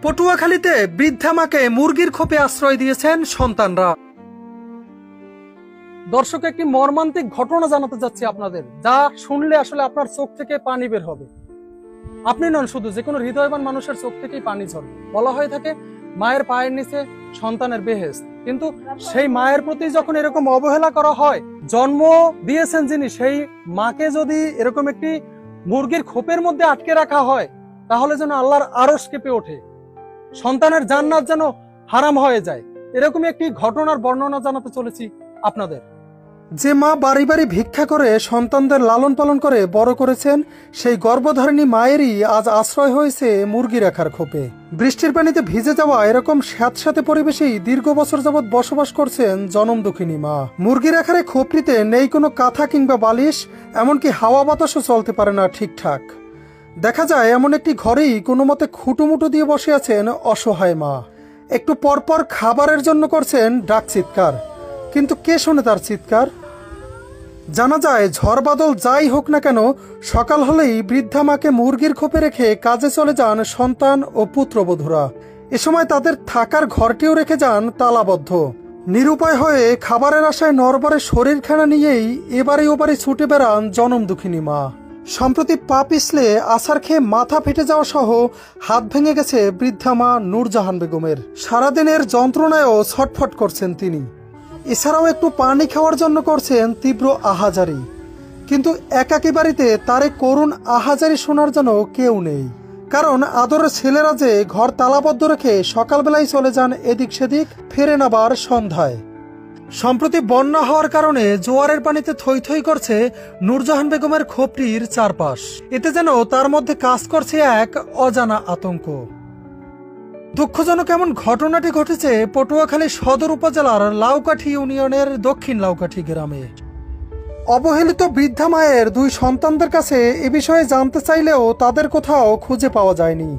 পটুয়াখালীতে বৃদ্ধা মাকে মুরগির খোপে আশ্রয় দিয়েছেন সন্তানরা। দর্শক, একটি মর্মান্তিক ঘটনা জানাতে যাচ্ছি আপনাদের, যা শুনলে আসলে আপনার চোখ থেকে পানি বের হবে। আপনি নন শুধু, যে কোনো হৃদয়বান মানুষের চোখ থেকেই পানি ঝরবে। বলা হয়ে থাকে মায়ের পায়ের নিচে সন্তানের বেহেশত, কিন্তু সেই মায়ের প্রতি যখন এরকম অবহেলা করা হয়, জন্ম দিয়েছেন যিনি, সেই মাকে যদি এরকম একটি মুরগির খোপের মধ্যে আটকে রাখা হয়, তাহলে যেন আল্লাহর আরশ কেঁপে ওঠে, সন্তানের জান্নাত যেন হারাম হয়ে যায়। এরকমই একটি ঘটনার বর্ণনা জানাতে চলেছি আপনাদের। যে মা বাড়ি বাড়ি ভিক্ষা করে সন্তানদের লালন পালন করে বড় করেছেন, সেই গর্ভধারিণী মায়েরই আজ আশ্রয় হয়েছে মুরগি রাখার খোপে। বৃষ্টির পানিতে ভিজে যাওয়া এরকম স্যাঁতস্যাঁতে পরিবেশেই দীর্ঘ বছর যাবৎ বসবাস করছেন জনম দুঃখিনী মা। মুরগি রাখার এই খোপটিতে নেই কোনো কাঁথা কিংবা বালিশ, এমনকি হাওয়া বাতাসও চলতে পারে না ঠিকঠাক। দেখা যায় এমন একটি ঘরেই কোনো মতে খুঁটুমুটু দিয়ে বসে আছেন অসহায় মা। একটু পরপর খাবারের জন্য করছেন ডাক চিৎকার, কিন্তু কে শোনে তার চিৎকার? জানা যায় ঝড় বাদল যাই হোক না কেন, সকাল হলেই বৃদ্ধা মাকে মুরগির খোপে রেখে কাজে চলে যান সন্তান ও পুত্রবধূরা। এ সময় তাদের থাকার ঘরটিও রেখে যান তালাবদ্ধ। নিরুপায় হয়ে খাবারের আশায় নরবরে শরীরখানা নিয়েই এবারে ওবারে ছুটে বেড়ান জনম দুঃখিনী মা। সম্প্রতি পা পিছলে আছার খেয়ে মাথা ফেটে যাওয়া সহ হাত ভেঙে গেছে বৃদ্ধা মা নূরজাহান বেগমের। সারাদিনের যন্ত্রণায়ও ছটফট করছেন তিনি। এছাড়াও একটু পানি খাওয়ার জন্য করছেন তীব্র আহাজারি, কিন্তু একাকী বাড়িতে তার করুণ আহাজারি শোনার জন্য কেউ নেই। কারণ আদরের ছেলেরা যে ঘর তালাবদ্ধ রেখে সকালবেলায় চলে যান এদিক সেদিক, ফেরেন আবার সন্ধ্যায়। সম্প্রতি বন্যা হওয়ার কারণে জোয়ারের পানিতে থই থই করছে নূরজাহান বেগমের খোপটির চারপাশ। এতে যেন তার মধ্যে কাজ করছে এক অজানা আতঙ্ক। দুঃখজনক এমন ঘটনাটি ঘটেছে পটুয়াখালী সদর উপজেলার লাউকাঠি ইউনিয়নের দক্ষিণ লাউকাঠি গ্রামে। অবহেলিত বৃদ্ধা মায়ের দুই সন্তানদের কাছে এ বিষয়ে জানতে চাইলেও তাদের কোথাও খুঁজে পাওয়া যায়নি।